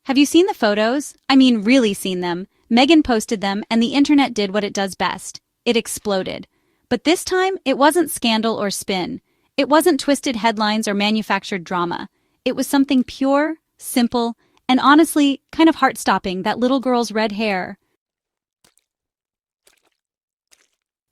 Have you seen the photos? I mean, really seen them. Meghan posted them, and the internet did what it does best. It exploded. But this time, it wasn't scandal or spin. It wasn't twisted headlines or manufactured drama. It was something pure, simple, and honestly, kind of heart-stopping, that little girl's red hair.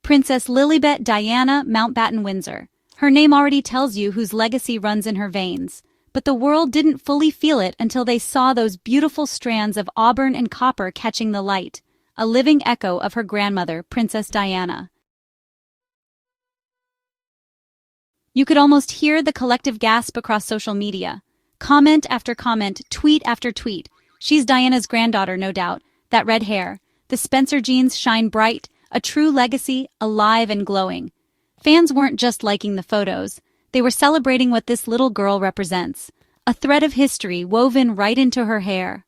Princess Lilibet Diana Mountbatten Windsor. Her name already tells you whose legacy runs in her veins. But the world didn't fully feel it until they saw those beautiful strands of auburn and copper catching the light, a living echo of her grandmother, Princess Diana. You could almost hear the collective gasp across social media. Comment after comment, tweet after tweet. She's Diana's granddaughter, no doubt. That red hair. The Spencer genes shine bright, a true legacy, alive and glowing. Fans weren't just liking the photos. They were celebrating what this little girl represents. A thread of history woven right into her hair.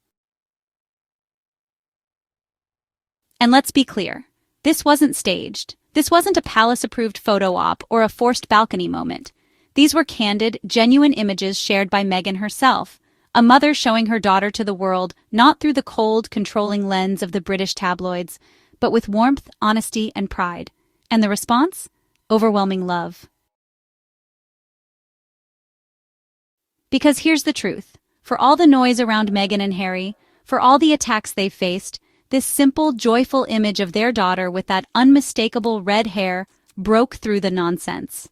And let's be clear. This wasn't staged. This wasn't a palace-approved photo op or a forced balcony moment. These were candid, genuine images shared by Meghan herself, a mother showing her daughter to the world not through the cold, controlling lens of the British tabloids, but with warmth, honesty, and pride. And the response? Overwhelming love. Because here's the truth. For all the noise around Meghan and Harry, for all the attacks they've faced, this simple, joyful image of their daughter with that unmistakable red hair broke through the nonsense.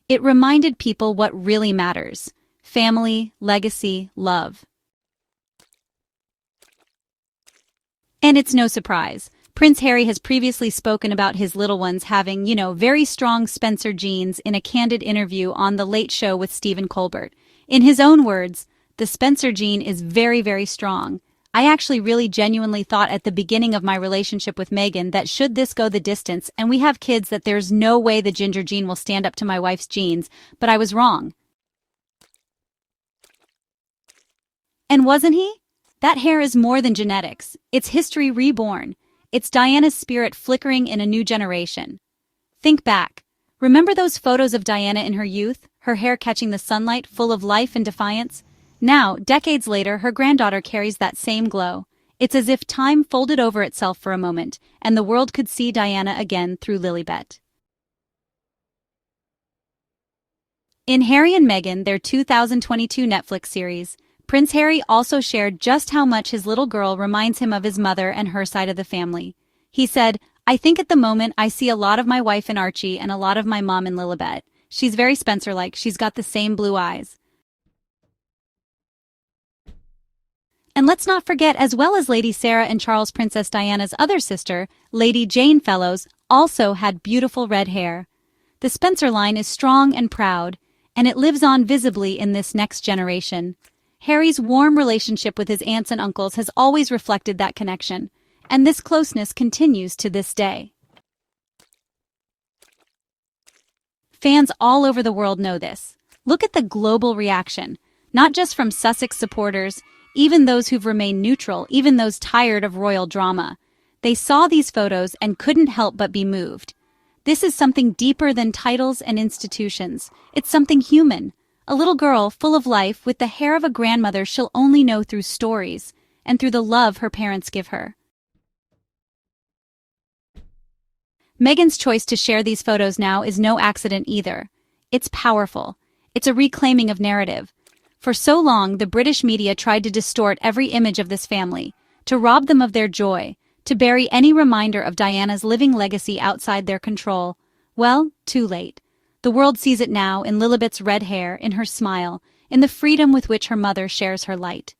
It reminded people what really matters: family, legacy, love. And it's no surprise. Prince Harry has previously spoken about his little ones having, very strong Spencer genes in a candid interview on The Late Show with Stephen Colbert. In his own words, the Spencer gene is very, very strong. I actually really genuinely thought at the beginning of my relationship with Meghan that should this go the distance and we have kids that there's no way the ginger gene will stand up to my wife's genes, but I was wrong. And wasn't he? That hair is more than genetics. It's history reborn. It's Diana's spirit flickering in a new generation. Think back. Remember those photos of Diana in her youth, her hair catching the sunlight, full of life and defiance? Now, decades later, her granddaughter carries that same glow. It's as if time folded over itself for a moment, and the world could see Diana again through Lilibet. In Harry and Meghan, their 2022 Netflix series, Prince Harry also shared just how much his little girl reminds him of his mother and her side of the family. He said, "I think at the moment I see a lot of my wife in Archie and a lot of my mom in Lilibet. She's very Spencer-like, she's got the same blue eyes." And let's not forget, as well as Lady Sarah and Charles Princess Diana's other sister, Lady Jane Fellows, also had beautiful red hair. The Spencer line is strong and proud, and it lives on visibly in this next generation. Harry's warm relationship with his aunts and uncles has always reflected that connection, and this closeness continues to this day. Fans all over the world know this. Look at the global reaction, not just from Sussex supporters, even those who've remained neutral, even those tired of royal drama. They saw these photos and couldn't help but be moved. This is something deeper than titles and institutions. It's something human. A little girl full of life with the hair of a grandmother she'll only know through stories and through the love her parents give her. Meghan's choice to share these photos now is no accident either. It's powerful. It's a reclaiming of narrative. For so long, the British media tried to distort every image of this family, to rob them of their joy, to bury any reminder of Diana's living legacy outside their control. Well, too late. The world sees it now in Lilibet's red hair, in her smile, in the freedom with which her mother shares her light.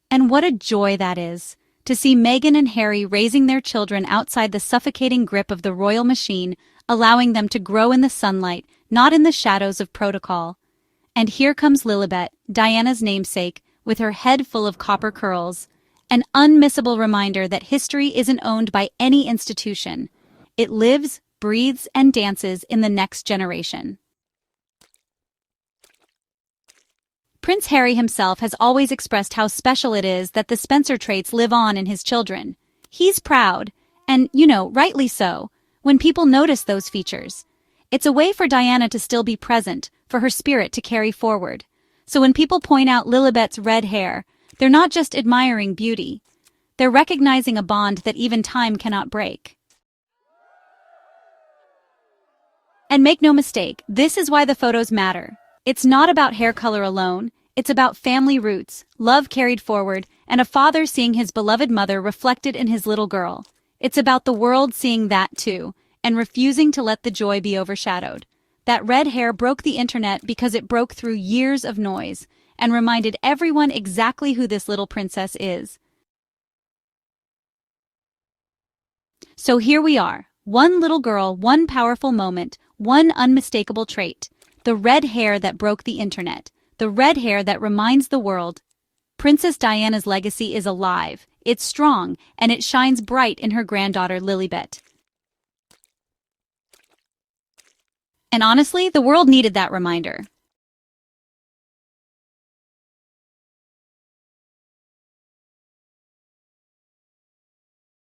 And what a joy that is, to see Meghan and Harry raising their children outside the suffocating grip of the royal machine, allowing them to grow in the sunlight, not in the shadows of protocol. And here comes Lilibet, Diana's namesake, with her head full of copper curls, an unmissable reminder that history isn't owned by any institution. It lives, breathes, and dances in the next generation. Prince Harry himself has always expressed how special it is that the Spencer traits live on in his children. He's proud, and, rightly so, when people notice those features. It's a way for Diana to still be present, for her spirit to carry forward. So when people point out Lilibet's red hair, they're not just admiring beauty. They're recognizing a bond that even time cannot break. And make no mistake, this is why the photos matter. It's not about hair color alone, it's about family roots, love carried forward, and a father seeing his beloved mother reflected in his little girl. It's about the world seeing that too, and refusing to let the joy be overshadowed. That red hair broke the internet because it broke through years of noise, and reminded everyone exactly who this little princess is. So here we are, one little girl, one powerful moment, one unmistakable trait. The red hair that broke the internet. The red hair that reminds the world. Princess Diana's legacy is alive, it's strong, and it shines bright in her granddaughter Lilibet. And honestly, the world needed that reminder.